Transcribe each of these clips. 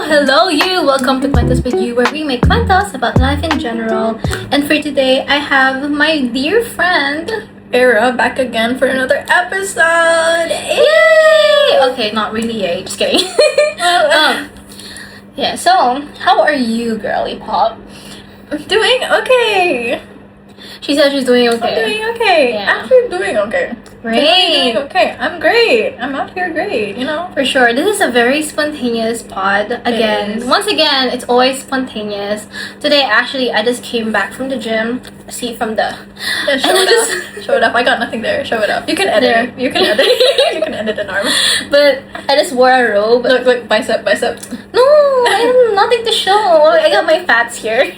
Hello you! Welcome to Kwentos with you, where we make kwentos about life in general. And for today, I have my dear friend Era back again for another episode. Yay! Okay, not really yay, just kidding. Yeah, so, how are you, girly pop? I'm doing okay. She said she's doing okay. I'm doing okay. Yeah. Actually doing okay. Great. Really doing okay. I'm great. I'm out here great, you know? For sure. This is a very spontaneous pod. Again, once again, it's always spontaneous. Today, actually, I just came back from the gym. See from the... Yeah, show it up. Show it up. I got nothing there. Show it up. You can edit. There. You can edit. You can edit an arm. But I just wore a robe. Look, bicep. No, I have nothing to show. I got my fats here.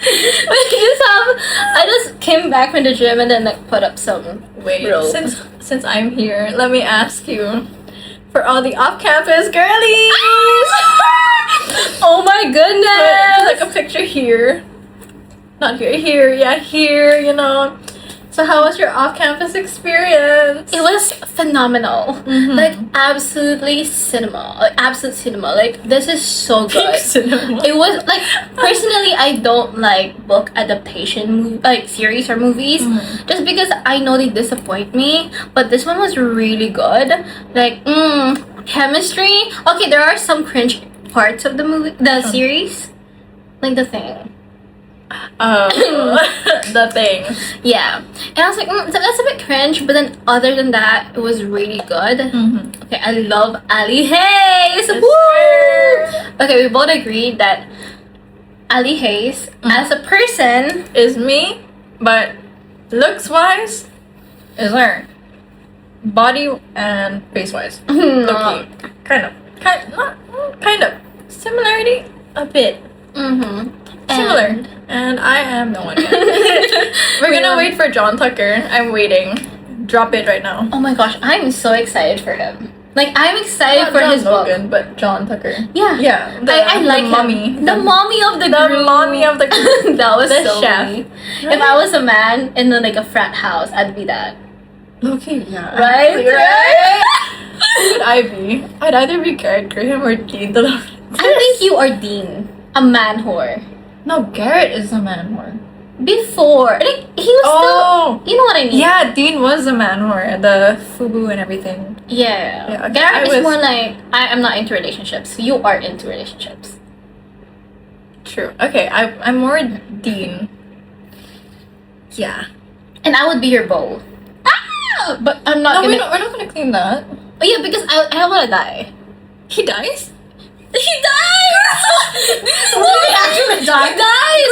I just came back from the gym and then like put up some robe. Since I'm here, let me ask you for all the off-campus girlies. Oh my goodness! Put like a picture here, not here. Yeah, here. You know. So how was your off-campus experience? It was phenomenal. Mm-hmm. Like absolute cinema. Like this is so good. Cinema. It was like personally, I don't like book adaptation series or movies just because I know they disappoint me. But this one was really good. Like chemistry. Okay, there are some cringe parts of the series, like the thing. The thing. Yeah, and I was like, that's a bit cringe, but then other than that, it was really good. Mm-hmm. Okay, I love Ali Hayes. Yes, Woo! Okay, we both agreed that Ali Hayes, as a person, Is me, but looks-wise, is her. Body and face-wise. no. Kind of. Similarity, a bit. Similar. And I am no one yet. We're gonna wait for John Tucker. I'm waiting. Drop it right now. Oh my gosh, I'm so excited for him. Like, I'm excited Not for John his Logan, book. but John Tucker. Yeah. Yeah. I like the him. mommy. The mommy of the group. mommy of the group. That was The so chef. me. If I was a man in like a frat house, I'd be that. Okay, yeah. Right? Who would I be? I'd either be Garrett Graham or Dean the I think you are Dean. A man whore. No, Garrett is a man whore. Before. Like, he was still... You know what I mean? Yeah, Dean was a man whore. The FUBU and everything. Yeah. Yeah, okay, Garrett I is was- more like, I'm not into relationships. You are into relationships. True. Okay, I'm more Dean. Yeah. And I would be your beau. Ah! But I'm not No, gonna... we're not gonna claim that. Oh, yeah, because I don't wanna die. He dies? He dies! He actually died? He dies!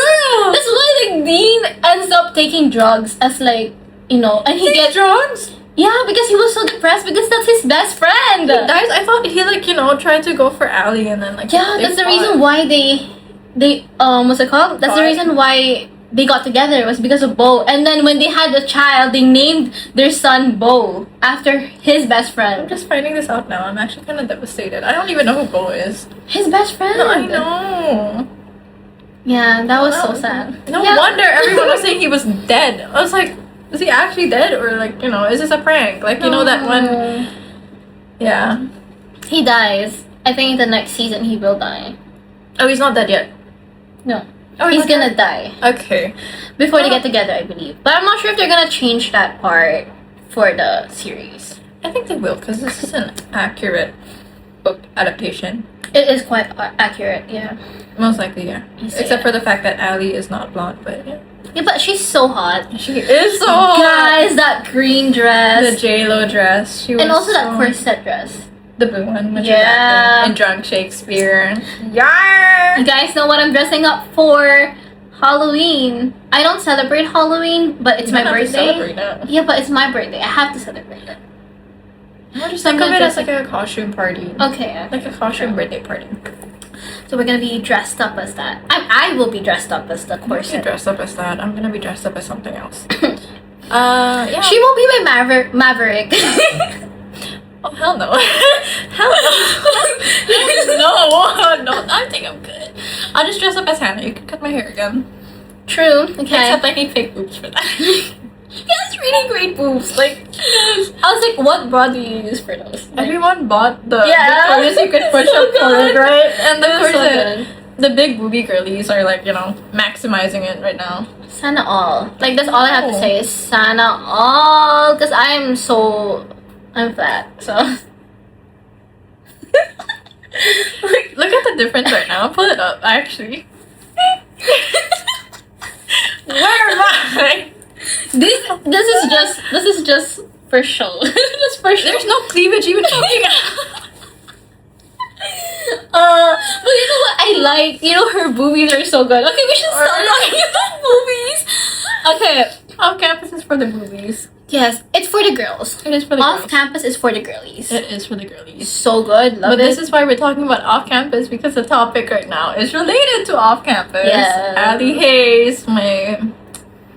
That's why, like, Dean ends up taking drugs as, like, you know, and he gets... drugs? Yeah, because he was so depressed because that's his best friend. He dies? I thought he, like, you know, tried to go for Allie and then, like... Yeah, they that's the fought. reason why they what's it called? That's the Fought. reason why they got together, was because of Bo. And then when they had a child, they named their son Bo after his best I'm friend. just finding this out now. I'm actually kind of devastated. I don't even know who Bo is. His best friend. No, I know. Yeah, that was so No. sad. No Yeah. wonder everyone was saying he was dead. I was like, is he actually dead? Or, like, you know, is this a prank? Like, you know that one... Yeah. He dies. I think the next season he will die. Oh, he's not dead yet. No. Oh, He's not gonna dead? die Okay. before they get together, I believe. But I'm not sure if they're gonna change that part for the series. I think they will, because this is an accurate book adaptation. It is quite accurate, yeah. Most likely, yeah. You see Except it. for the fact that Allie is not blonde, but yeah. Yeah, but she's so hot. She is so Guys, that green dress. The J-Lo dress. She was And also that so- corset dress. The blue one. When she Yeah. was acting in Drunk Shakespeare. Yeah. You guys know what I'm dressing up for Halloween. I don't celebrate Halloween, but it's my birthday. Yeah, but it's my birthday. I have to celebrate it. Just So I'm think of gonna it as dress like a costume party. Okay. Like a costume birthday party. So we're gonna be dressed up as that. I will be dressed up as the I'm gonna be corset. dressed up as that. I'm gonna be dressed up as something else. Yeah. She will be my maverick. Oh, hell no. Hell no. No, I think I'm good. I'll just dress up as Hannah. You can cut my hair again. True. Okay. Except I need fake boobs for that. has really great boobs. Like, I was like, what bra do you use for those? Like, Everyone bought the Yeah. Victoria's Secret push-up So for it, good. right? And of It was course, so good. the big booby girlies are like, maximizing it right now. Sana all. Like, that's all I have to Oh. say is sana all. Because I'm fat. So. Look at the difference right now. Pull it up, actually. Where am I? This is just for show. Just for show. There's no cleavage even coming out. But you know what I like? You know her boobies are so good. Okay, we should start talking about boobies. Okay. Off campus is for the boobies. Yes, it's for the girls. It is for the Off girls. campus is for the girlies. It is for the girlies. So good, love But it. this is why we're talking about off campus, because the topic right now is related to off campus. Yes. Ali Hayes, my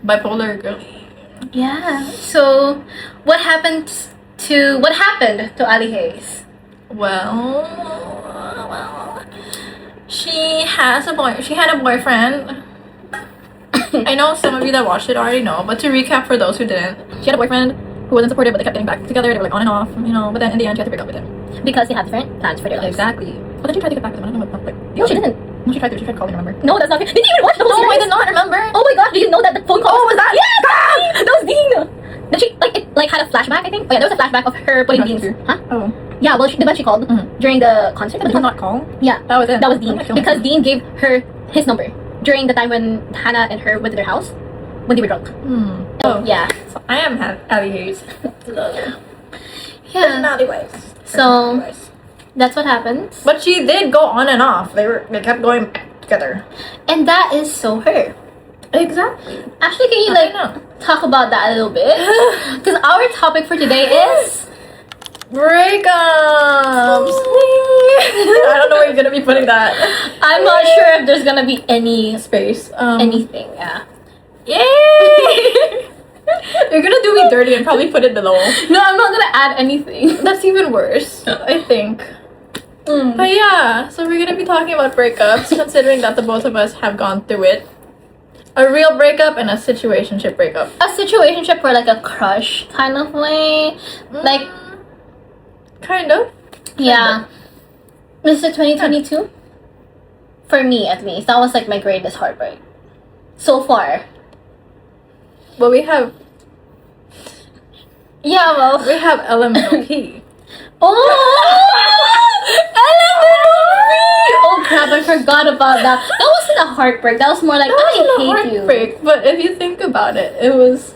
bipolar girlie. Yeah. So, what happened to Ali Hayes? Well, she had a boyfriend. I know some of you that watched it already know, but to recap for those who didn't, she had a boyfriend who wasn't supportive, but they kept getting back together. They were like on and off, but then in the end, she had to break up with him. Because they have different plans for their lives. Exactly. But then she tried to get back with him. I don't know what. Like, No, she didn't. No, she tried to. She tried calling, remember? No, that's not. Did you even watch the whole No, I series? did not remember. Oh my gosh, do you know that the phone call? Oh, was that? Yes! That was Dean! Then she, it had a flashback, I think. Oh yeah, there was a flashback of her putting Flashback Dean's. too. Huh? Oh. Yeah, well, the one she called Mhm. during the concert. Did you not call? Yeah, That was it. that was Dean. Okay, Because Dean gave her his number during the time when Hannah and her went to their house when they were drunk. Oh. Yeah. So I am Ali Hayes. Yeah. Personality-wise. So that's what happened. But she did go on and off. They kept going back together. And that is so her. Exactly. Actually, can you I know. talk about that a little bit? Because our topic for today is Breakups. I don't know where you're gonna be putting that. I'm not sure if there's gonna be any Space. anything. Yeah. Yay! You're gonna do me dirty and probably put it below. No, I'm not gonna add anything. That's even worse, I think. Mm. But yeah, so we're gonna be talking about breakups, considering that the both of us have gone through it. A real breakup and a situationship breakup. A situationship for like a crush kind of way. Like, Kind of. yeah. Mr. 2022? For me, at least. That was like my greatest heartbreak. So far. But we have Yeah, well. elemental P. Oh! Elemental! Oh crap, I forgot about that. That wasn't a heartbreak. That was more like, That I wasn't a hate you. heartbreak, but if you think about it, it was.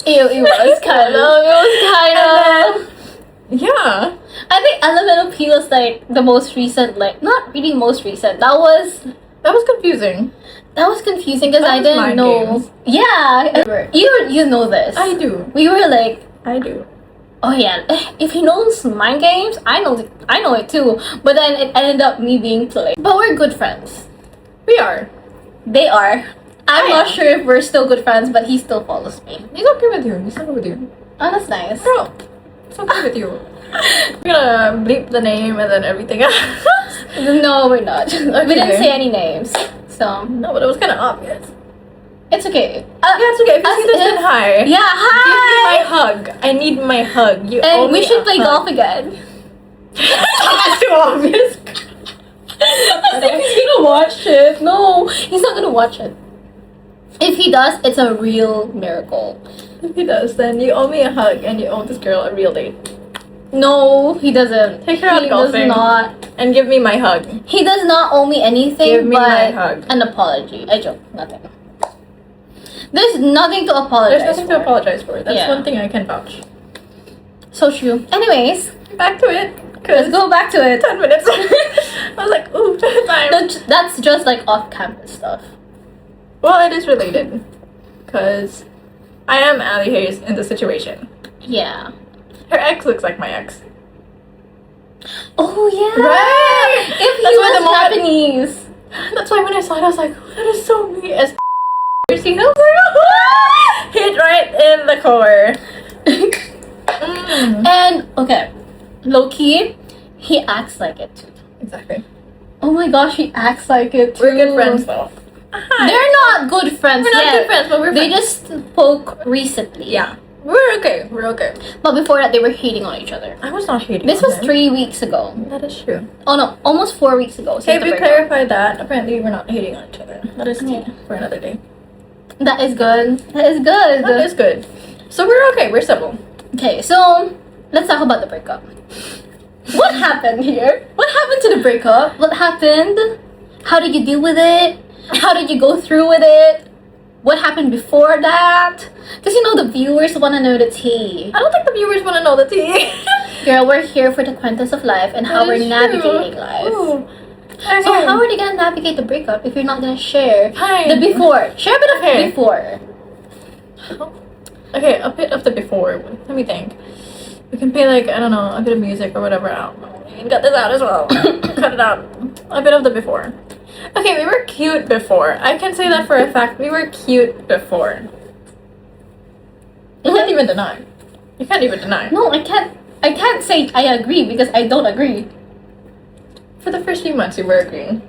It was kind of. It was kind of. Yeah. I think Elemental P was like the most recent, like, not really most recent. That was confusing. confusing because That I was didn't mind know. games. Yeah, you know this. I do. We were like, I do. oh yeah, if he knows mind games, I know it too. But then it ended up me being played. But we're good friends. We are. They are. I'm I not am. sure if we're still good friends, but he still follows me. He's okay with you. He's okay with you. Oh, that's nice. Bro, it's okay with you. We're gonna bleep the name and then everything else. No, we're not. We didn't Okay. say any names, so No, but it was kind of obvious. it's okay. Yeah, it's okay. If you see this, then hi. Yeah, Give me my hi. hug. I need my hug. You owe And we me should a play hug. golf again. That's too obvious. I think he's gonna watch it. No, he's not gonna watch it. If he does, it's a real miracle. If he does, then you owe me a hug and you owe this girl a real date. No, he doesn't. Take her out He golfing. does not. And give me my hug. He does not owe me anything Give me my but hug. an apology. I joke. Nothing. There's nothing to apologize There's nothing for. to apologize for. That's Yeah. one thing I can vouch. So true. Anyways, Back to it. let's go back to it. 10 minutes. I was like, ooh, time. That's just like off-campus stuff. Well, it is related. Because I am Ali Hayes in the situation. Yeah. Her ex looks like my ex. Oh yeah. Right? If he That's why was the moment- Japanese. That's why when I saw it, I was like, oh, that is so me as scene. I was like, hit right in the core. And okay, low key, he acts like it too. Exactly. Oh my gosh, he acts like it too. We're good friends though. Hi. They're not good friends We're not yet. good friends, but we're They friends. just spoke recently. Yeah. We're okay. We're okay. But before that, they were hating on each other. I was not hating. This on was him. 3 weeks ago. That is true. Oh no, almost 4 weeks ago. Okay, since the we breakup. clarified that. Apparently, we're not hating on each other. That is tea for another day. That is good. That is good. That is good. So we're okay. We're civil. Okay, so let's talk about the breakup. What happened here? What happened to the breakup? What happened? How did you deal with it? How did you go through with it? What happened before that? Because the viewers want to know the tea. I don't think the viewers want to know the tea. Girl, we're here for the Kwentos of life and how That we're is navigating true. life. Ooh. Okay. So how are they gonna navigate the breakup if you're not gonna share Fine. the before? Share a bit of Okay. the before. Okay, a bit of the before. Let me think. We can play like, I don't know, a bit of music or whatever out. You can cut this out as well. Cut it out. A bit of the before. Okay, we were cute before. I can say that for a fact. We were cute before. You can't even deny. You can't even deny. No, I can't. I can't say I agree because I don't agree. For the first few months, you were agreeing.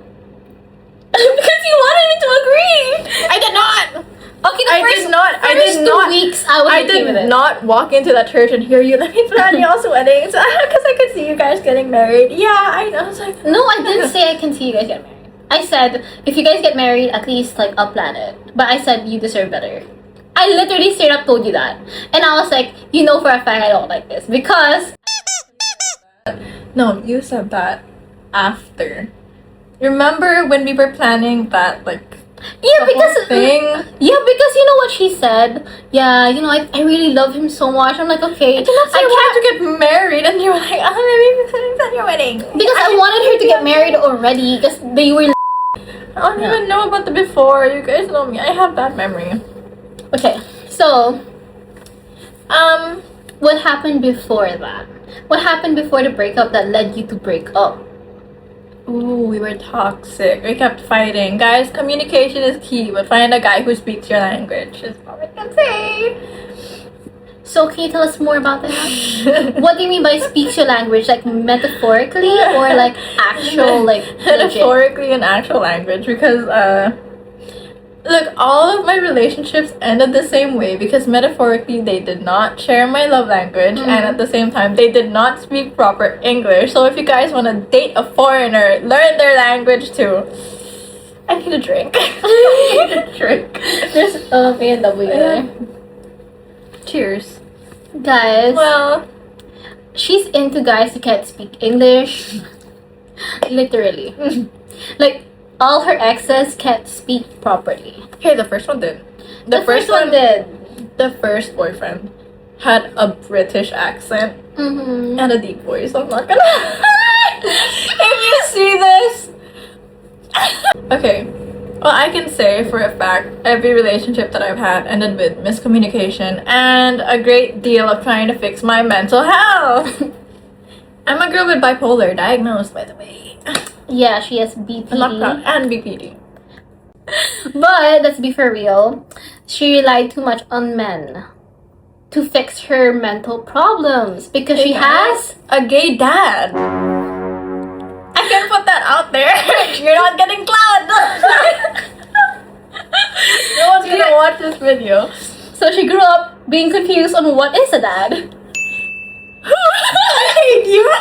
Because you wanted me to agree. I did not. Okay, the I first, did not. I first did 2 not. weeks I was I okay with did it. not walk into that church and hear you. Let me plan y'all's weddings because I could see you guys getting married. Yeah, I know. I was like, No, I didn't say I can see you guys get married. I said if you guys get married, at least like I'll plan it. But I said you deserve better. I literally straight up told you that, and I was like, for a fact I don't like this because. No, you said that after. Remember when we were planning that, like, Yeah, the because whole thing? Yeah, because you know what she said. Yeah, I really love him so much. I'm like, okay, I did not say I wanted to get married, and you were like, oh, maybe we could plan your wedding. because I wanted her to get married already. Because they were. I don't even know about the before. You guys know me. I have bad memory. Okay, so what happened before that? What happened before the breakup that led you to break up? Ooh, we were toxic. We kept fighting. Guys, communication is key, but find a guy who speaks your language is all I can say. So can you tell us more about that? What do you mean by speaks your language? Like metaphorically or like actual like legit? Metaphorically and actual language, because look, all of my relationships ended the same way because metaphorically they did not share my love language, and at the same time they did not speak proper English. So if you guys want to date a foreigner, learn their language too. I need a drink. I need a drink. There's A&W there. Cheers. Guys, Well, she's into guys who can't speak English. Literally. Like all her exes can't speak properly. hey, the first one did. The first one did. The first boyfriend had a British accent Mm-hmm. and a deep voice. I'm not gonna lie. If you see this. Okay. Well, I can say for a fact, every relationship that I've had ended with miscommunication and a great deal of trying to fix my mental health. I'm a girl with bipolar, diagnosed by the way. Yeah, she has BPD. I'm not proud. And BPD. But let's be for real. She relied too much on men to fix her mental problems because she has. a gay dad. I can put that out there. You're not getting clout. No one's gonna watch this video. So she grew up being confused on what is a dad. I hate you.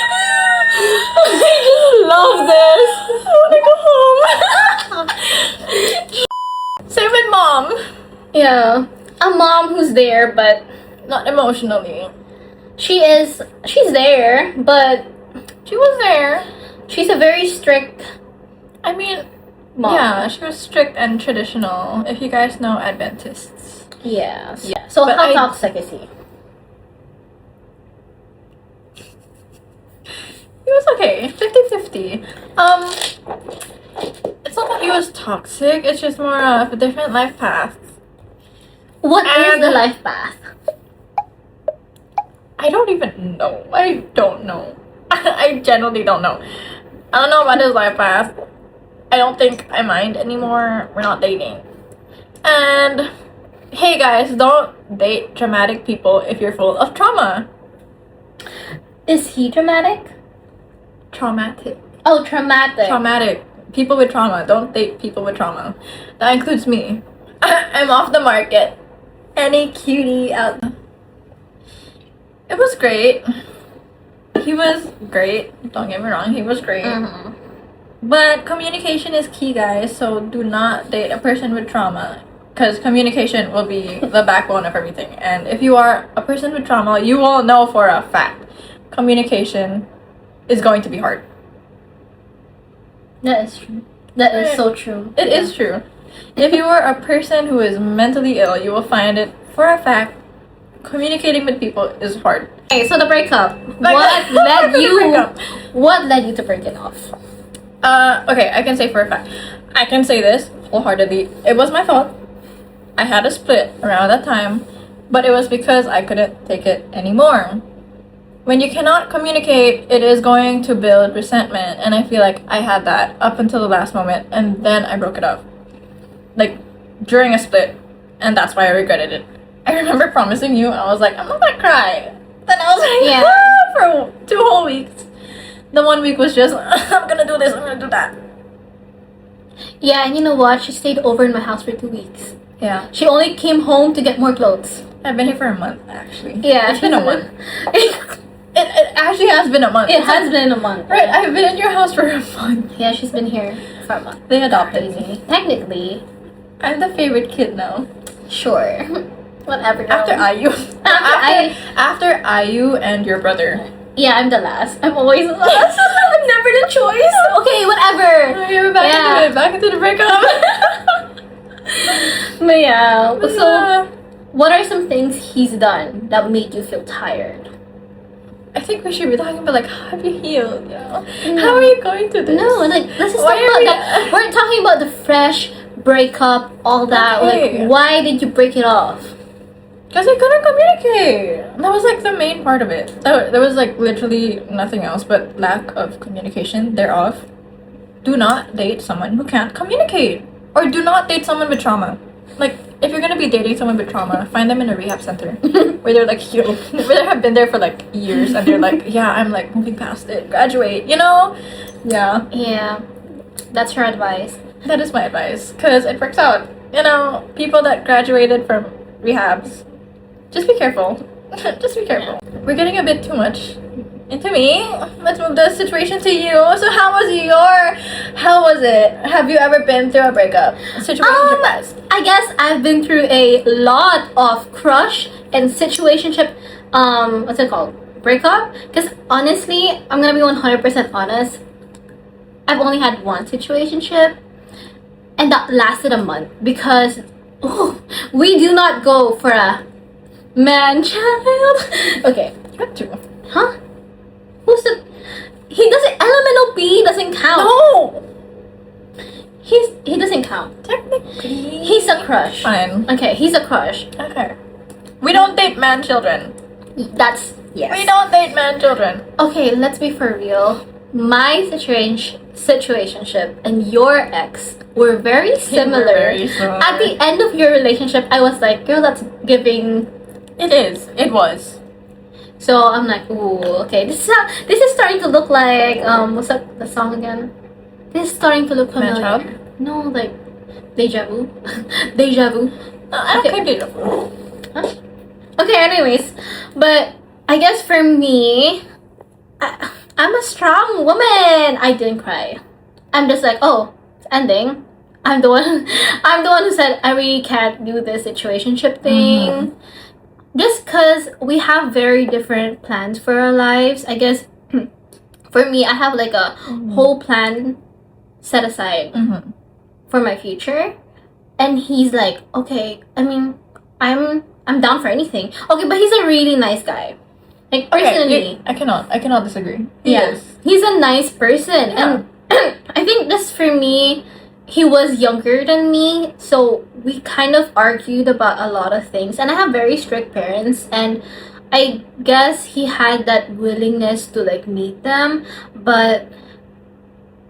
I just love this. I wanna go home. Same with mom. Yeah. A mom who's there, but Not emotionally. she's there, but She was there. she's a very strict I mean, mom. yeah, she was strict and traditional. If you guys know Adventists. Yes. Yeah. So But how I- toxic is he? He was okay. 50-50. It's not that he was toxic, it's just more of a different life path. What is And- the life path? I don't even know. I don't know. I genuinely don't know. I don't know about his life path. I don't think I mind anymore. We're not dating. And hey guys, don't date dramatic people if you're full of trauma. Is he dramatic? Traumatic. Oh, traumatic. Traumatic people with trauma. Don't date people with trauma. That includes me. I'm off the market. Any cutie out there. It was great. He was great. Don't get me wrong. He was great. But communication is key, guys. So do not date a person with trauma. Because communication will be the backbone of everything. And if you are a person with trauma, you will know for a fact communication is going to be hard. That is true. That is so true. It is true. If you are a person who is mentally ill, you will find it for a fact communicating with people is hard. Okay, so the breakup. Like, What led you? breakup. What led you to break it off? Okay, I can say for a fact. I can say this wholeheartedly. It was my fault. I had a split around that time, but it was because I couldn't take it anymore. When you cannot communicate, it is going to build resentment, and I feel like I had that up until the last moment, and then I broke it off. Like, during a split, and that's why I regretted it. I remember promising you, I was like, I'm not gonna cry. Then I was like, Yeah. for 2 whole weeks. The 1 week was just, I'm gonna do this, I'm gonna do that. Yeah, and you know what? She stayed over in my house for 2 weeks. Yeah. She only came home to get more clothes. I've been here for a month, actually. Yeah, It's been a month. It actually has been a month. It has been a month. Right, I've been in your house for a month. Yeah, she's been here for a month. They adopted me. Crazy. Technically, I'm the favorite kid now. Sure. Whatever. Girl. After Ayu. I- After Ayu and your brother. Yeah, I'm the last. I'm always the last. I'm never the choice. Okay, whatever. Okay, we're back into it. Back into the breakup. But yeah. So, Yeah. what are some things he's done that made you feel tired? I think we should be talking about like, how have you healed? You know? How are you going to this? No, like let's just Why talk are about we- that. We're talking about the fresh breakup, all that. Okay. Like, why did you break it off? Because I couldn't communicate. That was like the main part of it. There was like literally nothing else but lack of communication thereof. Do not date someone who can't communicate. Or do not date someone with trauma. Like, if you're gonna be dating someone with trauma, find them in a rehab center where they're like healed, where they have been there for like years and they're like, yeah, I'm like moving past it, graduate, you know? Yeah, Yeah, that's her advice. that is my advice because it works out. You know, people that graduated from rehabs, just be careful. Just be careful. We're getting a bit too much into me. Let's move the situation to you. So how was it? Have you ever been through a breakup situation? I guess I've been through a lot of crush and situationship. What's it called? Breakup. Because honestly, I'm gonna be 100% honest. I've only had one situationship, and that lasted a month because we do not go for a man-child. Okay. You have to. Huh? Who's the? He doesn't. Elemental B doesn't count. No! He doesn't count. Technically. He's a crush. Fine. Okay, he's a crush. Okay. We don't date man children. That's yes. We don't date man children. Okay, let's be for real. My situationship and your ex were very similar. very similar. At the end of your relationship, I was like, girl, that's giving. It is. It was. So I'm like, ooh, okay. This is starting to look like what's that the song again? This is starting to look familiar. Man-child? No, like deja vu. Deja vu. I don't Okay. care deja vu. Huh? Okay, anyways, but I guess for me, I'm a strong woman. I didn't cry. I'm just like, oh, it's ending. I'm the one. I'm the one who said I really can't do this situationship thing. Just because we have very different plans for our lives. I guess for me, I have like a whole plan set aside for my future, and he's like, okay. I mean, I'm down for anything. Okay, but he's a really nice guy. Like personally, I cannot disagree. He yeah, is. he's a nice person, Yeah. and I think just for me, he was younger than me, so we kind of argued about a lot of things. And I have very strict parents, and I guess he had that willingness to like meet them, but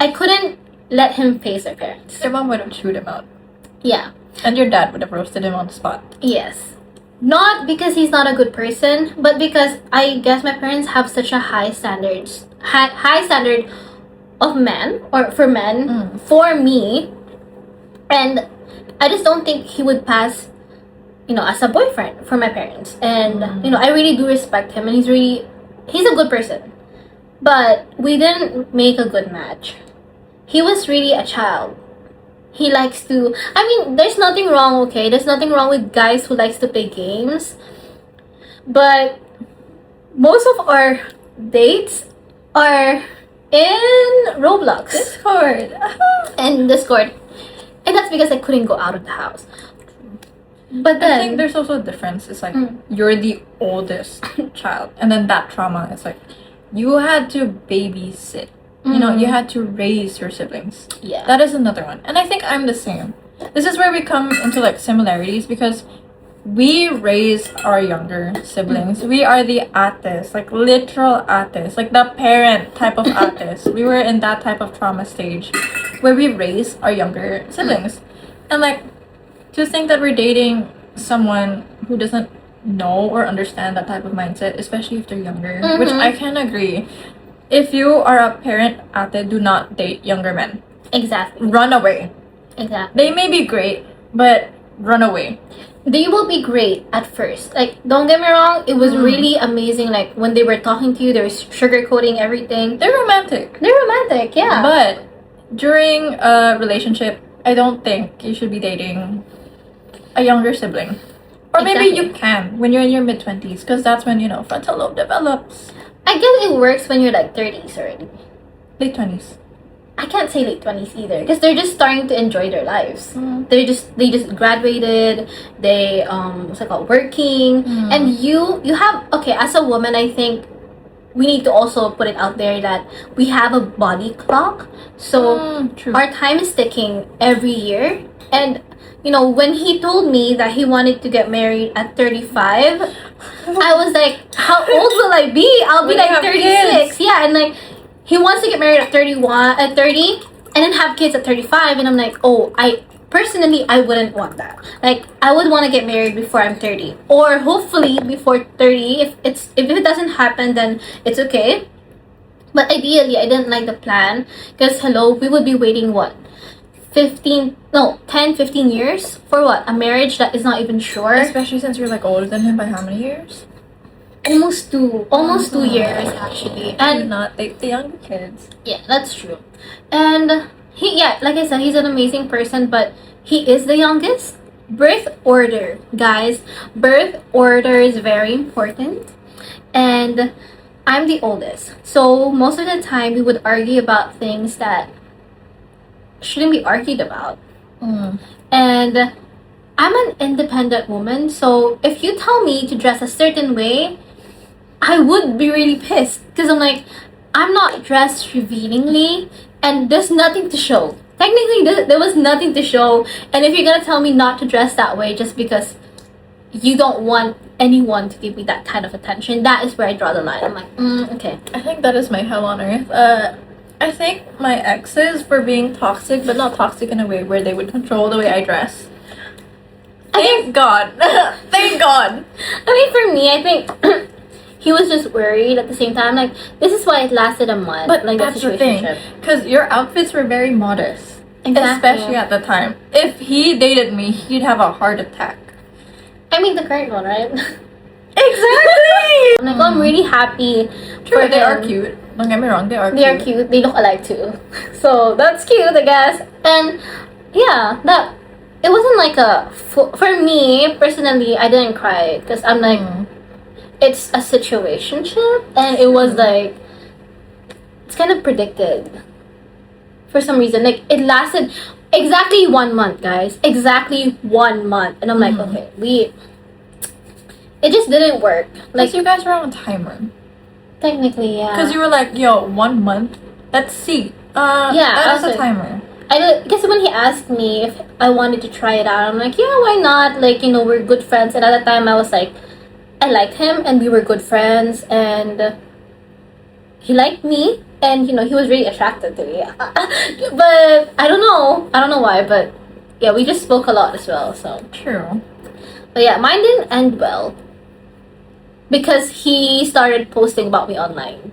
I couldn't let him face our parents. Your mom would have chewed him out. Yeah. And your dad would have roasted him on the spot. Yes. Not because he's not a good person, but because I guess my parents have such a high standard of men, or for men, for me. And I just don't think he would pass, as a boyfriend for my parents. And, I really do respect him, and he's a good person. But we didn't make a good match. He was really a child. He likes to, there's nothing wrong, okay? There's nothing wrong with guys who likes to play games. But most of our dates are in Roblox. Discord. And Discord. And that's because I couldn't go out of the house. But then, I think there's also a difference. It's like you're the oldest child, and then that trauma is like you had to babysit. You had to raise your siblings. Yeah. That is another one. And I think I'm the same. This is where we come into like similarities because we raise our younger siblings. We are the ates, like literal ates, like the parent type of ates. We were in that type of trauma stage where we raise our younger siblings. And like to think that we're dating someone who doesn't know or understand that type of mindset, especially if they're younger, which I can agree. If you are a parent ate, do not date younger men. Exactly. Run away. Exactly. They may be great, but run away. They will be great at first. Like, don't get me wrong, it was really amazing. Like, when they were talking to you, they were sugarcoating everything. They're romantic. They're romantic, yeah. But during a relationship, I don't think you should be dating a younger sibling. Or maybe you can when you're in your mid-20s, because that's when, frontal lobe develops. I guess it works when you're like 30s already. Late 20s. I can't say late 20s either, because they're just starting to enjoy their lives. They just graduated. They what's it called, working. And you have, okay, as a woman, I think we need to also put it out there that we have a body clock. So our time is ticking every year. And when he told me that he wanted to get married at 35, I was like, how old will I be? I'll be like 36. Kids. Yeah, and like he wants to get married at 31, at 30, and then have kids at 35. And I'm like, I wouldn't want that. Like, I would want to get married before I'm 30, or hopefully before 30. If it doesn't happen, then it's okay. But ideally, I didn't like the plan because we would be waiting 10, 15 years for what? A marriage that is not even sure. Especially since you're like older than him by how many years? Almost 2 years actually. And not date the younger kids. Yeah, that's true. And like I said, he's an amazing person, but he is the youngest. Birth order, guys. Birth order is very important. And I'm the oldest. So most of the time we would argue about things that shouldn't be argued about. And I'm an independent woman, so if you tell me to dress a certain way, I would be really pissed because I'm like, I'm not dressed revealingly and there's nothing to show. Technically, there was nothing to show. And if you're gonna tell me not to dress that way just because you don't want anyone to give me that kind of attention, that is where I draw the line. I'm like, okay. I think that is my hell on earth. I think my exes were being toxic, but not toxic in a way where they would control the way I dress. Thank God. Thank God. For me, I think he was just worried at the same time. Like, this is why it lasted a month. But like, that's the thing. Because your outfits were very modest. Exactly. Especially at the time. If he dated me, he'd have a heart attack. The current one, right? Exactly! I'm really happy. True, they are cute. Don't get me wrong, they are cute. They are cute. They look alike too. So that's cute, I guess. And yeah, it wasn't like for me personally, I didn't cry because I'm like, it's a situationship, and it was like, it's kind of predicted for some reason. Like, it lasted exactly 1 month, guys. Exactly 1 month. And I'm like, okay, it just didn't work. Like, you guys were on a timer. Technically, yeah. Because you were like, 1 month? Let's see. That's a timer. I guess when he asked me if I wanted to try it out, I'm like, yeah, why not? Like, we're good friends. And at the time, I was like, I liked him, and we were good friends, and he liked me, and, he was really attracted to me. But I don't know why, but yeah, we just spoke a lot as well, so. True. But yeah, mine didn't end well. Because he started posting about me online.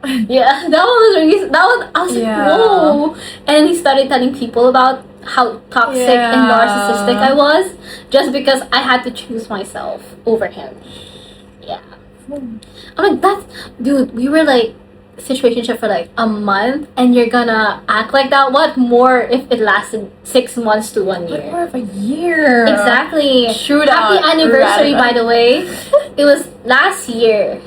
Yeah, that one was really. That one I was like, Yeah. whoa. And then he started telling people about how toxic and Yeah. narcissistic I was, just because I had to choose myself over him. Yeah. I'm like, that's dude. We were like situationship for like a month, and you're gonna act like that. What more if it lasted 6 months to 1 Like year? more of a year. Exactly. Shoot Happy out. anniversary, Rad. by the way. It was last year.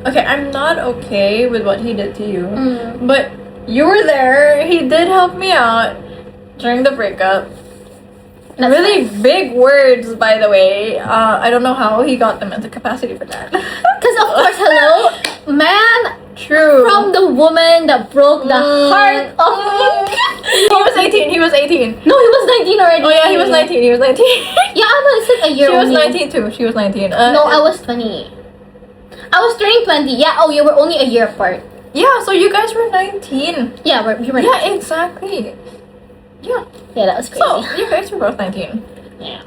Okay, I'm not okay with what he did to you, Mm. but you were there. He did help me out during the breakup. That's Really nice. big words, by the way. I don't know how he got the mental capacity for that. Because of course, hello, man. True. From the woman that broke the heart of. He was 18. He was 18. No, he was 19 already. Oh yeah, he was 19. He was 19. Yeah, I know. It's like a year. She was only. 19 too. She was 19. No, I was 20. I was turning 20. Yeah. Oh, you were only a year apart. Yeah, so you guys were 19. Yeah, you were. Yeah, exactly. Yeah. Yeah, that was crazy. So you guys were both 19. Yeah.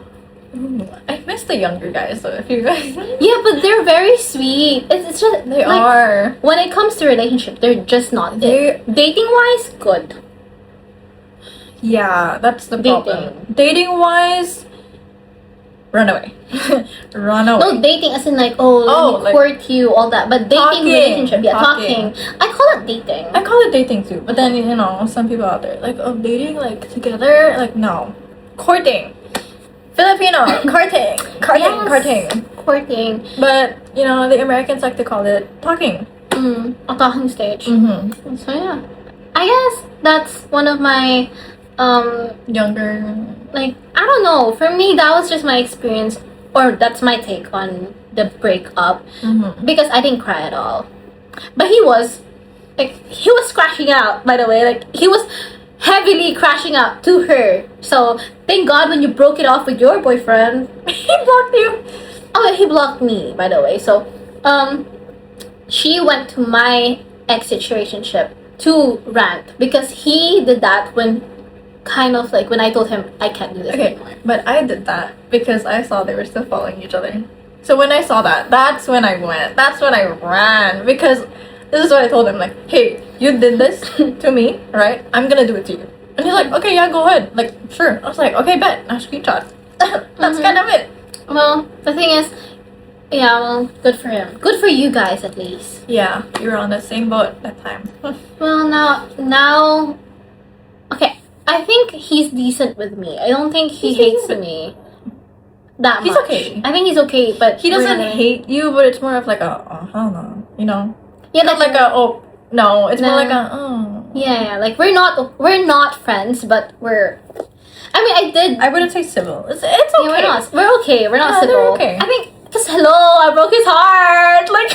Ooh, I miss the younger guys though. If you guys. Yeah, but they're very sweet. It's just They like, are. when it comes to relationship, they're just not They- dating wise good. Yeah, that's the Dating. problem. Dating wise, run away. Run away. No, dating as in like, oh, Oh, let me like court you, all that. But dating talking. relationship, yeah, Talking. talking. I call it dating. I call it dating too, but then you know some people out there like, oh, dating like together, like no, courting. Filipino courting, Yes. courting. Courting. But you know the Americans like to call it talking. A talking stage. Mm-hmm. So yeah, I guess that's one of my Younger. like, I don't know. For me, that was just my experience, or that's my take on the breakup, Mm-hmm. because I didn't cry at all. But he was crashing out. By the way, like he was heavily crashing out to her. So thank God when you broke it off with your boyfriend, he blocked you. Oh, yeah, he blocked me. By the way, so she went to my ex situationship to rant because he did that when. Kind of like when I told him I can't do this Okay, anymore. but I did that because I saw they were still following each other. So when I saw that, that's when I went. That's when I ran because this is what I told him. Like, hey, you did this to me, right? I'm gonna do it to you. And he's like, okay, yeah, go ahead. Like, sure. I was like, okay, bet. Now screenshot. That's kind of it. Well, the thing is, yeah, well, good for him. Good for you guys at least. Yeah, you were on the same boat that time. Well, now, okay. I think he's decent with me. I don't think he He's hates decent. me that He's much. okay. I think he's okay, but He doesn't we're gonna- hate you, but it's more of like a, oh, hell no, you know? Yeah, Not like a, oh, no. It's more No. like a, oh. yeah, like we're not friends, but we're. I mean, I did. I wouldn't say civil. It's okay. Yeah, we're not. We're okay. We're not Yeah, they're civil. okay. I think because hello, I broke his heart. Like.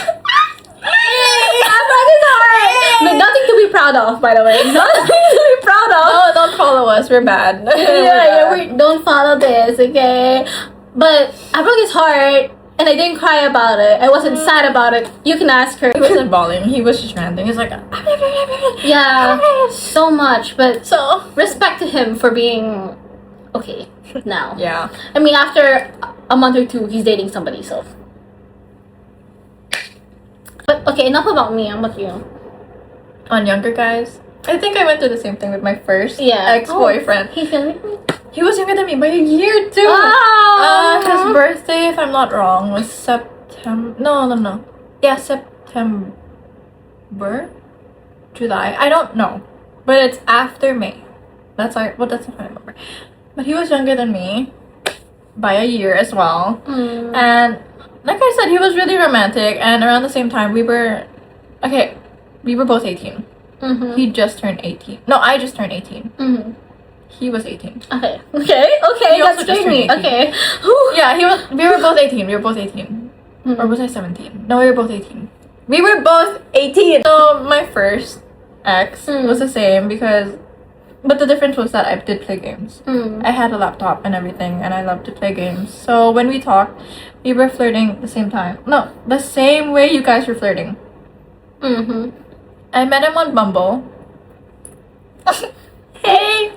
I broke his heart. But nothing to be proud of, by the way. Nothing to be proud of. No, don't follow us. We're bad. We don't follow this, okay? But I broke his heart, and I didn't cry about it. I wasn't sad about it. You can ask her. He wasn't bawling. He was just ranting. He's like, Yeah, so much. But so. respect to him for being okay now. Yeah. I mean, after a month or two, he's dating somebody, so. But okay, enough about me. How about you? On younger guys, I think I went through the same thing with my first Yeah. ex-boyfriend. Oh, he's younger than me? He was younger than me by a year too. Oh! His birthday, if I'm not wrong, was September. No. Yeah, September. July. I don't know, but it's after May. That's what I remember. But he was younger than me by a year as well, and like I said, he was really romantic. And around the same time, we were both 18. Mm-hmm. He just turned 18. No, I just turned 18. Mm-hmm. He was 18. Okay, He that also just scared me. turned 18. Okay. Whew. Yeah, we were both 18. We were both 18. Mhm. Or was I 17? No, we were both 18. We were both 18. So my first ex was the same but the difference was that I did play games. I had a laptop and everything, and I loved to play games. So when we talked, we were flirting at the same time. No, the same way you guys were flirting. Mm-hmm. I met him on Bumble. Hey!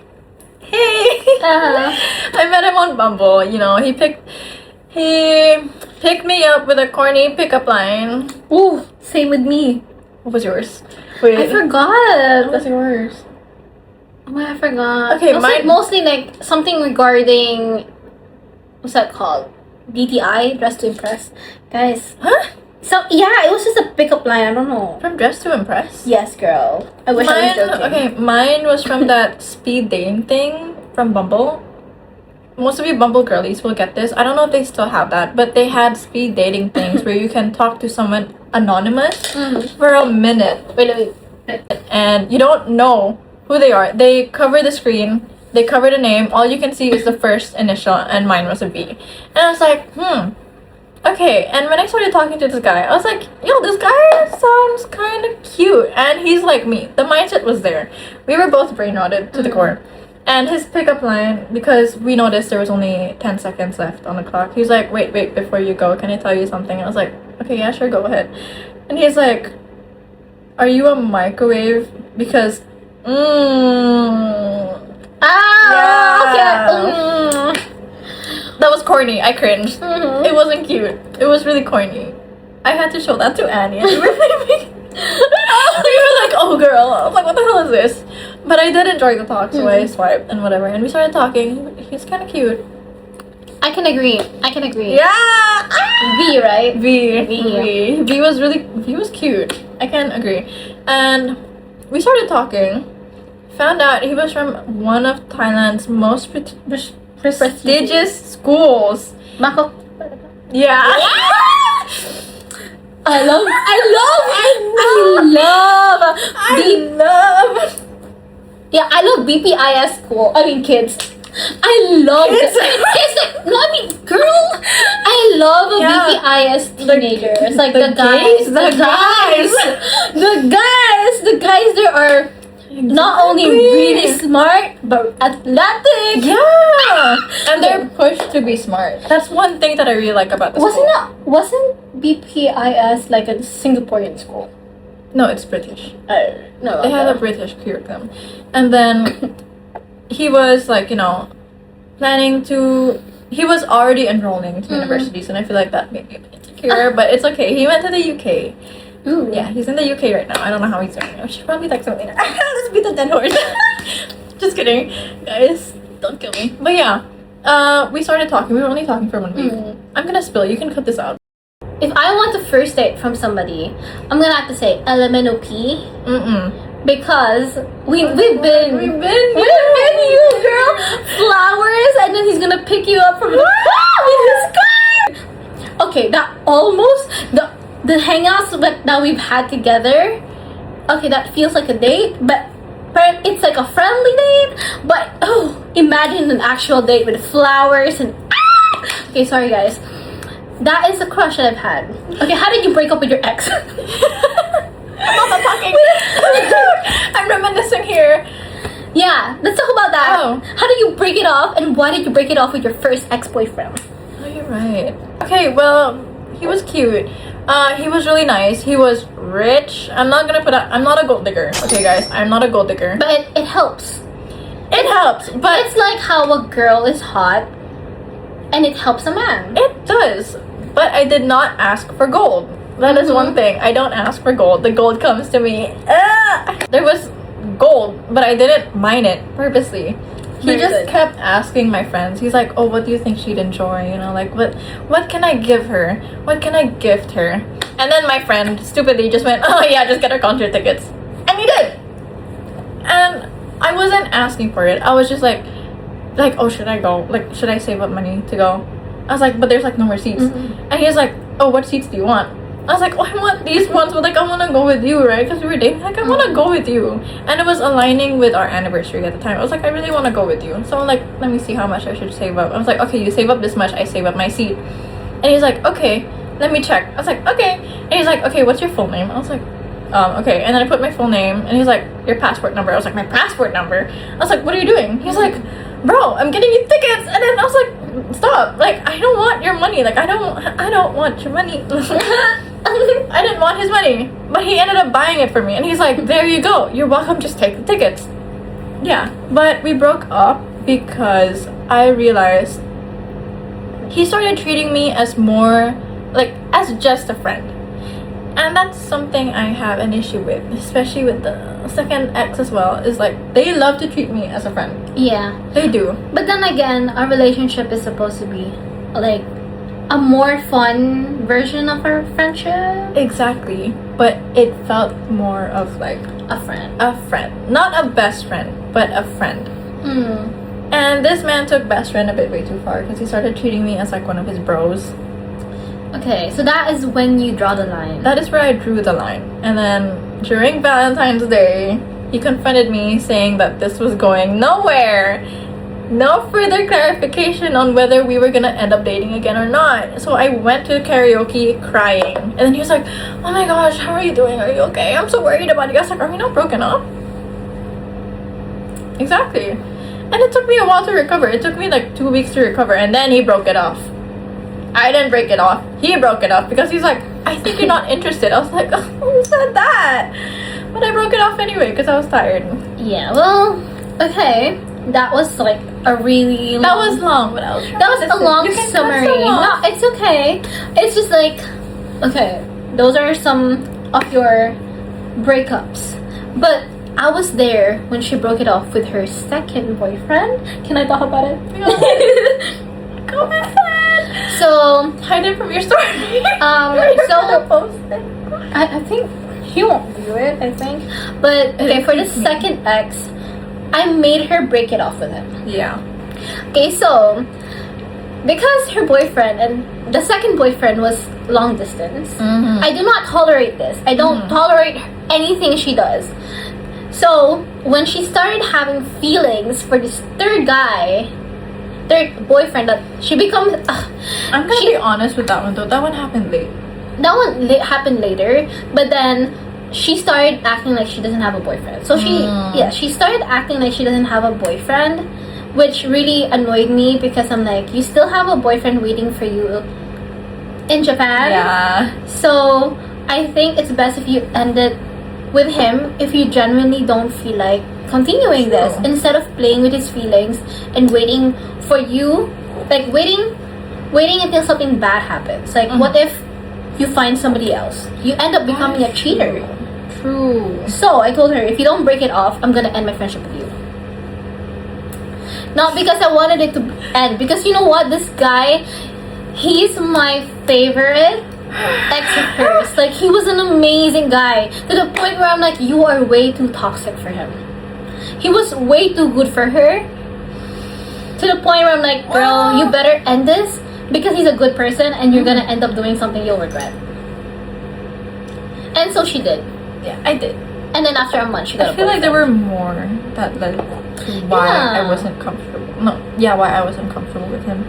Uh-huh. I met him on Bumble. You know, he picked me up with a corny pickup line. Ooh, same with me. What was yours? Wait. I forgot. What was yours? Oh, I forgot. Okay, it was like mostly like something regarding what's that called? DTI, Dress to Impress, guys. Huh? So yeah, it was just a pickup line. I don't know. From Dress to Impress? Yes, girl. I wish I was joking. Okay, mine was from that speed dating thing from Bumble. Most of you Bumble girlies will get this. I don't know if they still have that, but they had speed dating things where you can talk to someone anonymous for a minute. Wait. And you don't know who they are. They cover the screen. They cover the name. All you can see is the first initial, and mine was a B. And I was like, okay. And when I started talking to this guy, I was like, yo, this guy sounds kind of cute. And he's like me. The mindset was there. We were both brain rotted to the core. And his pickup line, because we noticed there was only 10 seconds left on the clock, he was like, wait, before you go, can I tell you something? And I was like, okay, yeah, sure, go ahead. And he's like, are you a microwave? Because, Okay. That was corny. I cringed. It wasn't cute. It was really corny. I had to show that to Annie. And we were like, oh girl. I was like, what the hell is this? But I did enjoy the talk, so I swiped and whatever. And we started talking. He's kind of cute. I can agree. Yeah! V, right? V was cute. I can agree. And we started talking. Found out he was from one of Thailand's most prestigious schools. Mako. Yeah. I love Yeah, I love BPIS school. I mean kids. I love kids. Girl. I love BPIS teenagers. Like the guys there are not only really smart but athletic. Yeah. And they're pushed to be smart. That's one thing that I really like about the school. Wasn't BPIS like a Singaporean school? No, it's British. No. They had a British curriculum. And then he was like, planning to... He was already enrolling to universities, and I feel like that made me a bit insecure, but it's okay. He went to the UK. Ooh. Yeah, he's in the UK right now. I don't know how he's doing. I should probably like something. Let's beat the dead horse. Just kidding. Guys, don't kill me. But yeah, we started talking. We were only talking for 1 week. I'm gonna spill. You can cut this out. If I want a first date from somebody, I'm gonna have to say LMNOP. Because we've been you, girl. Flowers, and then he's gonna pick you up from the car with his car. Okay, that almost the hangouts that we've had together. Okay, that feels like a date, but it's like a friendly date. But imagine an actual date with flowers and okay, sorry guys. That is a crush that I've had. Okay, how did you break up with your ex? I'm not talking. I'm reminiscing here. Yeah, let's talk about that. Oh. How did you break it off, and why did you break it off with your first ex-boyfriend? Oh, you're right. Okay, well, he was cute. He was really nice. He was rich. I'm not a gold digger. Okay, guys, I'm not a gold digger. But it helps. It helps, but it's like how a girl is hot, and it helps a man. It does, but I did not ask for gold. That is one thing. I don't ask for gold. The gold comes to me. There was gold, but I didn't mine it purposely. He just kept asking my friends. He's like, oh, what do you think she'd enjoy? Like, what can I give her? What can I gift her? And then my friend stupidly just went, oh yeah, just get her concert tickets. And he did. And I wasn't asking for it. I was just like, oh, should I go? Like, should I save up money to go? I was like, but there's like no more seats. And he was like, oh, what seats do you want? I was like, oh, I want these ones, but like I want to go with you, right? Because we were dating. Like, I want to go with you, and it was aligning with our anniversary at the time. I was like, I really want to go with you. So I'm like, let me see how much I should save up. I was like, okay, you save up this much, I save up my seat. And he's like, okay, let me check. I was like, okay. And he's like, okay, what's your full name? I was like, okay. And then I put my full name, and he's like, your passport number. I was like, my passport number? I was like, what are you doing? He's like, bro, I'm getting you tickets. And then I was like, stop. Like, I don't want your money. Like, I don't want your money. I didn't want his money, but he ended up buying it for me, and he's like, there you go, you're welcome, just take the tickets. Yeah, but we broke up because I realized he started treating me as more like as just a friend, And that's something I have an issue with, especially with the second ex as well, is like, they love to treat me as a friend. Yeah. They do. But then again, our relationship is supposed to be like a more fun version of our friendship. Exactly. But it felt more of like A friend. a friend. Not a best friend, but a friend. And this man took best friend a bit way too far because he started treating me as like one of his bros. Okay, so that is when you draw the line. That is where I drew the line. And then during Valentine's Day, he confronted me saying that this was going nowhere. No further clarification on whether we were gonna end up dating again or not. So I went to karaoke crying. And then he was like, oh my gosh, how are you doing? Are you okay? I'm so worried about you. I was like, are we not broken up? Exactly. And it took me a while to recover. It took me like 2 weeks to recover. And then he broke it off. I didn't break it off. He broke it off because he's like, I think you're not interested. I was like, oh, who said that? But I broke it off anyway because I was tired. Yeah, well, okay. That was like a really long... That was long, but I was That was a long summary. No, it's okay. It's just like, okay, those are some of your breakups. But I was there when she broke it off with her second boyfriend. Can I talk about it? Yeah. Go ahead. So, Hide it from your story. so post it. I think he won't do it, I think. But okay, for the second ex, I made her break it off with him. Yeah. Okay, so because her boyfriend and the second boyfriend was long distance, I do not tolerate this. I don't tolerate anything she does. So when she started having feelings for this third boyfriend, that she becomes. I'm gonna be honest with that one though. That one happened late. That one happened later, but then she started acting like she doesn't have a boyfriend. So she started acting like she doesn't have a boyfriend, which really annoyed me because I'm like, you still have a boyfriend waiting for you in Japan. Yeah. So I think it's best if you end it with him if you genuinely don't feel like continuing this, instead of playing with his feelings and waiting for you, like waiting until something bad happens. Like what if you find somebody else? You end up becoming a cheater. True. So I told her, if you don't break it off, I'm gonna end my friendship with you. Not because I wanted it to end, because you know what, this guy, he's my favorite ex of hers. Like, he was an amazing guy to the point where I'm like, you are way too toxic for him. He was way too good for her to the point where I'm like, girl, you better end this because he's a good person and you're gonna end up doing something you'll regret. And so she did. Yeah, I did. And then after a month, she got a I feel like there boyfriend. were more that led to why I wasn't comfortable. Why I wasn't comfortable with him.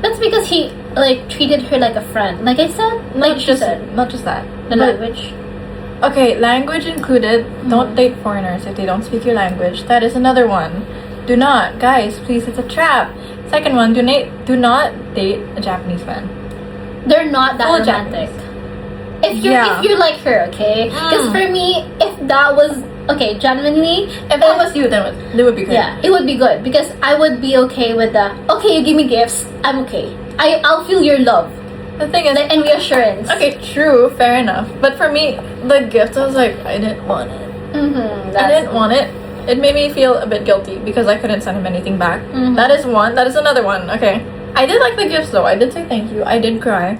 That's because he like treated her like a friend. Like I said, Not just that. The language. Okay, language included. Don't date foreigners if they don't speak your language. That is another one. Do not, guys, please, it's a trap. Second one, do not date a Japanese man. They're not that Full romantic. Japanese. If you're like her, okay? Because for me, if that was okay, genuinely, if that was you, then it would be good. Yeah, it would be good because I would be okay with the okay. You give me gifts, I'm okay. I'll feel your love. The thing is, and reassurance. Okay, true, fair enough. But for me, the gift, I was like, I didn't want it. I didn't want it. It made me feel a bit guilty because I couldn't send him anything back. That is one. That is another one. Okay, I did like the gifts though. I did say thank you. I did cry.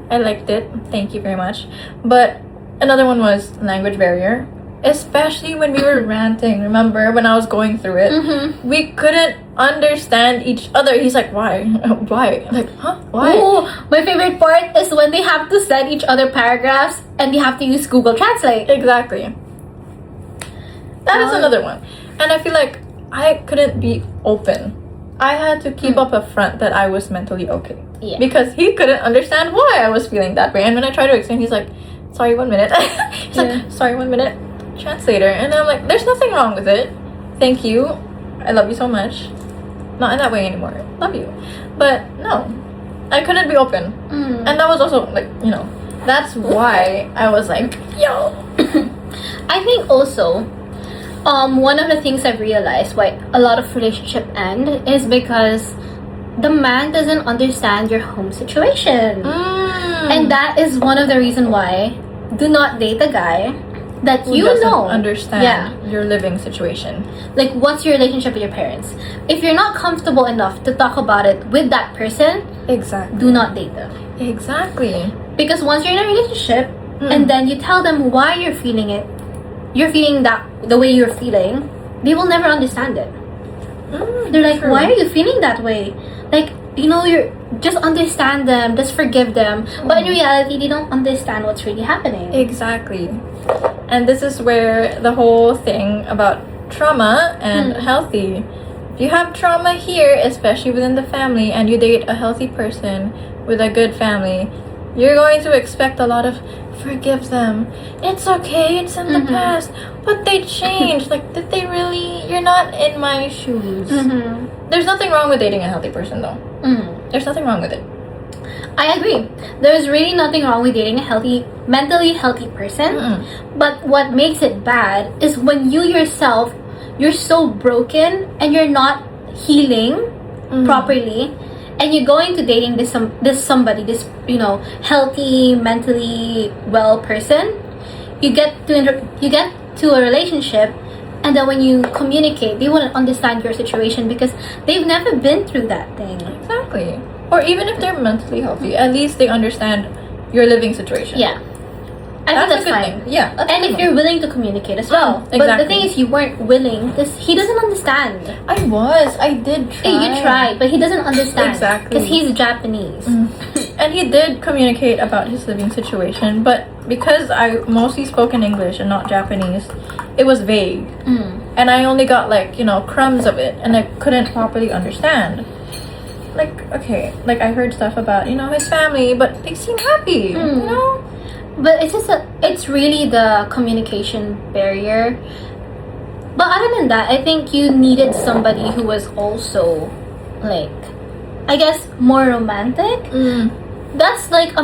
I liked it. Thank you very much. But another one was language barrier. Especially when we were ranting. Remember when I was going through it? We couldn't understand each other. He's like, why? Why? Like, huh? Why? Ooh, my favorite part is when they have to send each other paragraphs and they have to use Google Translate. Exactly. That is another one. And I feel like I couldn't be open. I had to keep up a front that I was mentally okay. Yeah. Because he couldn't understand why I was feeling that way. And when I tried to explain, he's like, sorry, 1 minute. He's like, sorry, 1 minute. Translator. And I'm like, there's nothing wrong with it. Thank you. I love you so much. Not in that way anymore. Love you. But no. I couldn't be open. And that was also like, that's why I was like, yo. I think also one of the things I've realized why a lot of relationships end is because the man doesn't understand your home situation. And that is one of the reasons why do not date a guy that Who you doesn't know understand your living situation. like what's your relationship with your parents. If you're not comfortable enough to talk about it with that person, Exactly. do not date them. Exactly. Because once you're in a relationship and then you tell them why you're feeling that the way you're feeling, they will never understand it. They're like, true. why are you feeling that way? Like, you're just understand them, just forgive them. But in reality, they don't understand what's really happening. Exactly. And this is where the whole thing about trauma and healthy. If you have trauma here, especially within the family, and you date a healthy person with a good family, you're going to expect a lot of forgive them. It's okay, it's in the past. But they changed. Like, did they really? You're not in my shoes. There's nothing wrong with dating a healthy person, though. There's nothing wrong with it. I agree. There's really nothing wrong with dating a mentally healthy person. But what makes it bad is when you yourself, you're so broken and you're not healing properly, and you're going to dating this healthy, mentally well person. You get to a relationship, and then when you communicate, they wouldn't understand your situation because they've never been through that thing. Exactly. Or even if they're mentally healthy, at least they understand your living situation. Yeah. I think that's a good fine. thing. Yeah. That's And if you're willing to communicate as well. But the exactly. thing is, you weren't willing because he doesn't understand. I did try. Hey, you tried, but he doesn't understand. Exactly. Because he's Japanese. And he did communicate about his living situation, but because I mostly spoke in English and not Japanese, it was vague. And I only got crumbs of it, and I couldn't properly understand. I heard stuff about, his family, but they seem happy, But it's really the communication barrier. But other than that, I think you needed somebody who was also, I guess, more romantic. That's like a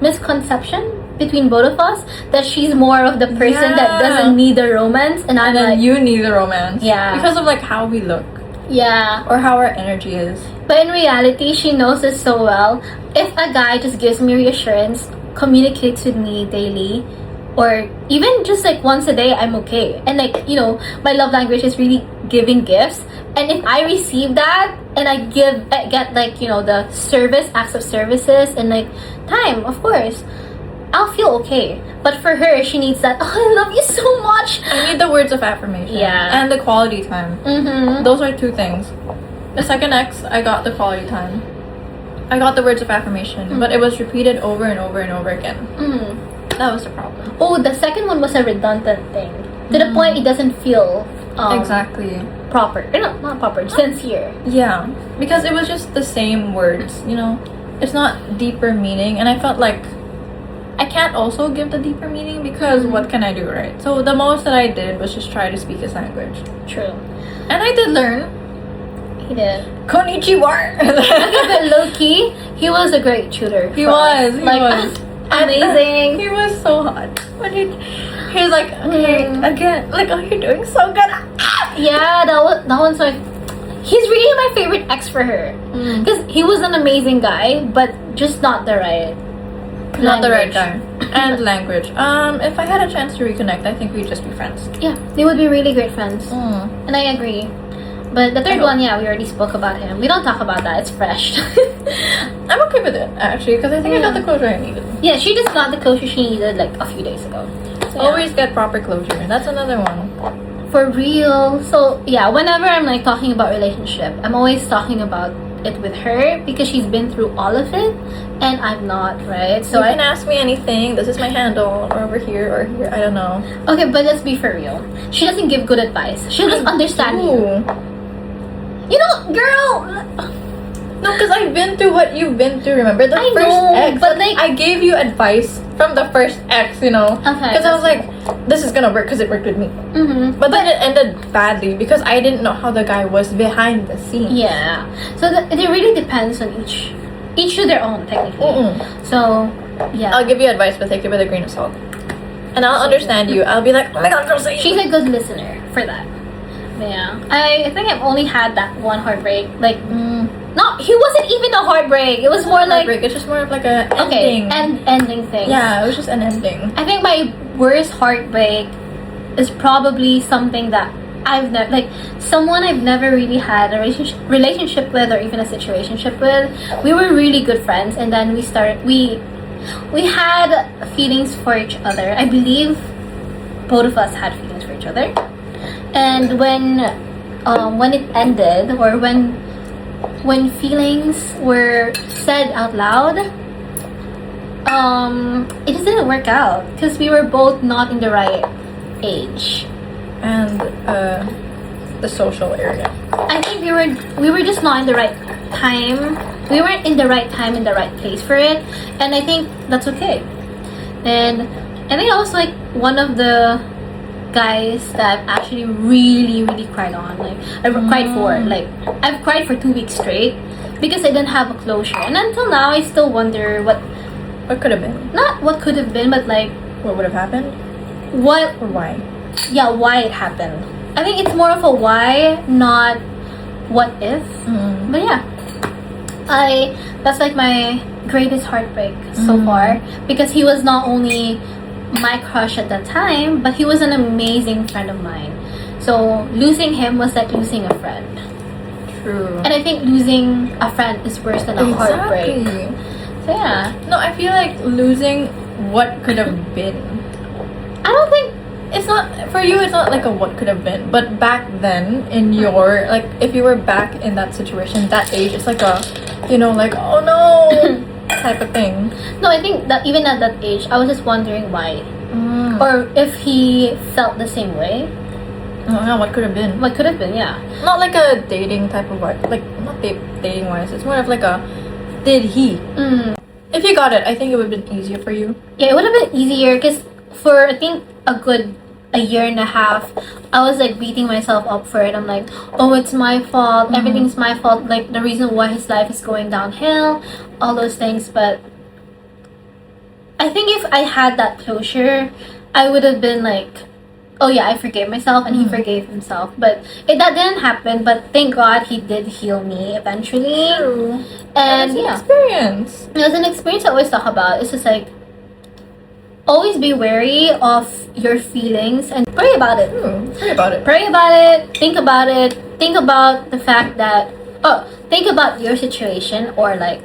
misconception between both of us, that she's more of the person that doesn't need the romance, and I'm then like, you need the romance. Yeah. Because of how we look. yeah. Or how our energy is. But in reality, she knows this so well. If a guy just gives me reassurance, communicates with me daily, or even just once a day, I'm okay. And my love language is really giving gifts. And if I receive that and I get the acts of services and time, of course, I'll feel okay. But for her, she needs that, oh, I love you so much. I need the words of affirmation. Yeah. And the quality time. Those are two things. The second ex, I got the quality time. I got the words of affirmation, but it was repeated over and over and over again. That was the problem. Oh, the second one was a redundant thing. To the point it doesn't feel exactly proper. Not proper, sincere. Yeah. Because it was just the same words, It's not deeper meaning, and I felt like I can't also give the deeper meaning because what can I do, right? So the most that I did was just try to speak his language. True. And I did learn. He did. Konnichiwa! Okay, but low-key, he was a great tutor. He was. Amazing. He was so hot. When he was like, okay, again, oh, you're doing so good. Yeah, that one's he's really my favorite ex for her. Because he was an amazing guy, but just not the right Not the right time. And language. If I had a chance to reconnect, I think we'd just be friends. Yeah, they would be really great friends. And I agree. But the third one, we already spoke about him. We don't talk about that. It's fresh. I'm okay with it, actually, because I think I got the closure I needed. Yeah, she just got the closure she needed a few days ago. So, always get proper closure. That's another one. For real. So, yeah, whenever I'm talking about relationship, I'm always talking about it with her because she's been through all of it and I'm not, right? So you can ask me anything. This is my handle, or over here, or here. I don't know. Okay, but let's be for real. She doesn't give good advice. She'll just understand you. Girl! No, because I've been through what you've been through, remember? The I first know, ex. but I gave you advice from the first ex, Okay. Because I was like, this is gonna work because it worked with me. But then it ended badly because I didn't know how the guy was behind the scenes. Yeah. So it really depends on each to their own, technically. So, yeah. I'll give you advice, but take it with a grain of salt. And I'll understand you. I'll be like, oh my god, girl, say it. She's a good listener for that. Yeah. I think I've only had that one heartbreak, he wasn't even a heartbreak. It was more like heartbreak. It's just more of like a ending. ending thing. Yeah, it was just an ending. I think my worst heartbreak is probably something that I've never, like, someone I've never really had a relationship with, or even a situationship with. We were really good friends, and then we had feelings for each other. I believe both of us had feelings for each other, and when it ended, or when feelings were said out loud, it just didn't work out because we were both not in the right age and the social area. I think we were just not in the right time. We weren't in the right time, in the right place for it, and I think that's okay. And I think I was like one of the guys that I've actually really, really cried on. Like I've cried for. Like I've cried for 2 weeks straight because I didn't have a closure. And until now, I still wonder what could have been. Not what could have been, but like what would have happened. What or why? Yeah, why it happened. I think it's more of a why, not what if. But yeah, that's like my greatest heartbreak so far, because he was not only my crush at that time, but he was an amazing friend of mine. So losing him was like losing a friend. True. And I think losing a friend is worse than a heartbreak. So yeah. No, I feel like losing what could have been. I don't think it's not for you. It's not like a what could have been, but back then in your, like, if you were back in that situation, that age, it's like a, like, oh no type of thing. No, I think that even at that age, I was just wondering why, or if he felt the same way. Oh yeah, what could have been? What could have been? Yeah. Not like a dating type of what, like not dating wise. It's more of like a, did he? If you got it, I think it would have been easier for you. Yeah, it would have been easier because for I think a year and a half, I was like beating myself up for it. I'm like, oh, it's my fault. Everything's my fault. Like the reason why his life is going downhill, all those things. But I think if I had that closure, I would have been like, oh yeah, I forgave myself, and he forgave himself. But that didn't happen. But thank God he did heal me eventually. True. And yeah, experience. It was an experience I always talk about. It's just like, always be wary of your feelings and pray about it. Pray about it. Pray about it. Think about it. Think about the fact that, think about your situation, or like,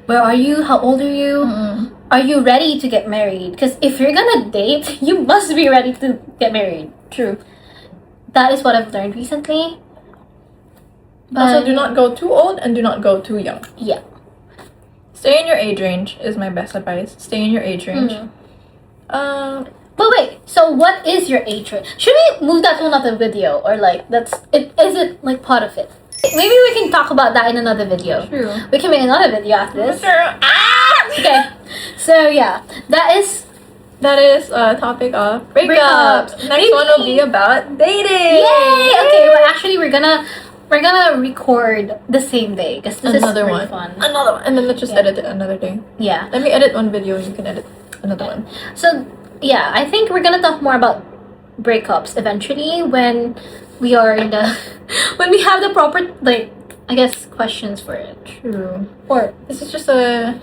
where are you? How old are you? Are you ready to get married? Because if you're gonna date, you must be ready to get married. True. That is what I've learned recently. But also, do not go too old and do not go too young. Yeah. Stay in your age range is my best advice. Stay in your age range. But wait, so what is your age range? Should we move that to another video, or like is it like part of it? Maybe we can talk about that in another video. True. We can make another video after this. Sure. Okay. So yeah, that is a topic of breakups. Next one will be about dating. Yay! Okay, well actually we're gonna record the same day because this another is one. fun. Another one, and then let's just edit it another day. Yeah. Let me edit one video, and you can edit another one. So yeah, I think we're gonna talk more about breakups eventually when we are in the when we have the proper, like, I guess, questions for it. True. Or this is just a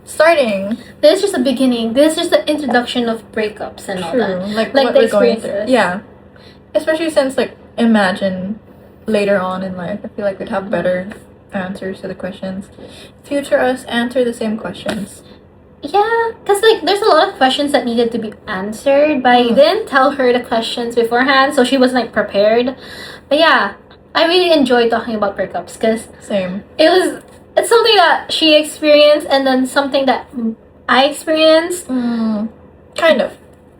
starting. This is just a beginning. This is just the introduction of breakups and all that. Like what the we're going through. Yeah. Especially since, like, imagine later on in life, I feel like we'd have better answers to the questions. Future us answer the same questions. Yeah, because like there's a lot of questions that needed to be answered, but I didn't tell her the questions beforehand, so she wasn't like prepared. But yeah, I really enjoyed talking about breakups because same. It's something that she experienced, and then something that I experienced. Kind of.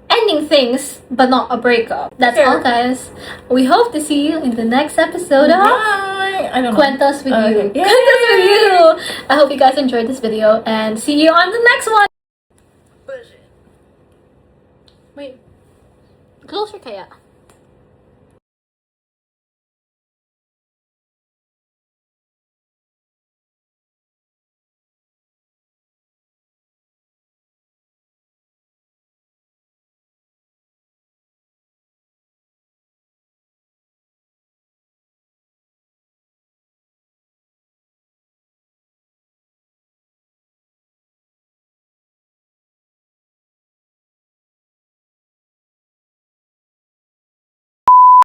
Ending things, but not a breakup. That's all, guys. We hope to see you in the next episode of I don't know. Kwentos with you. Okay. Kwentos with you. I hope you guys enjoyed this video, and see you on the next one. Wait. Closer kaya.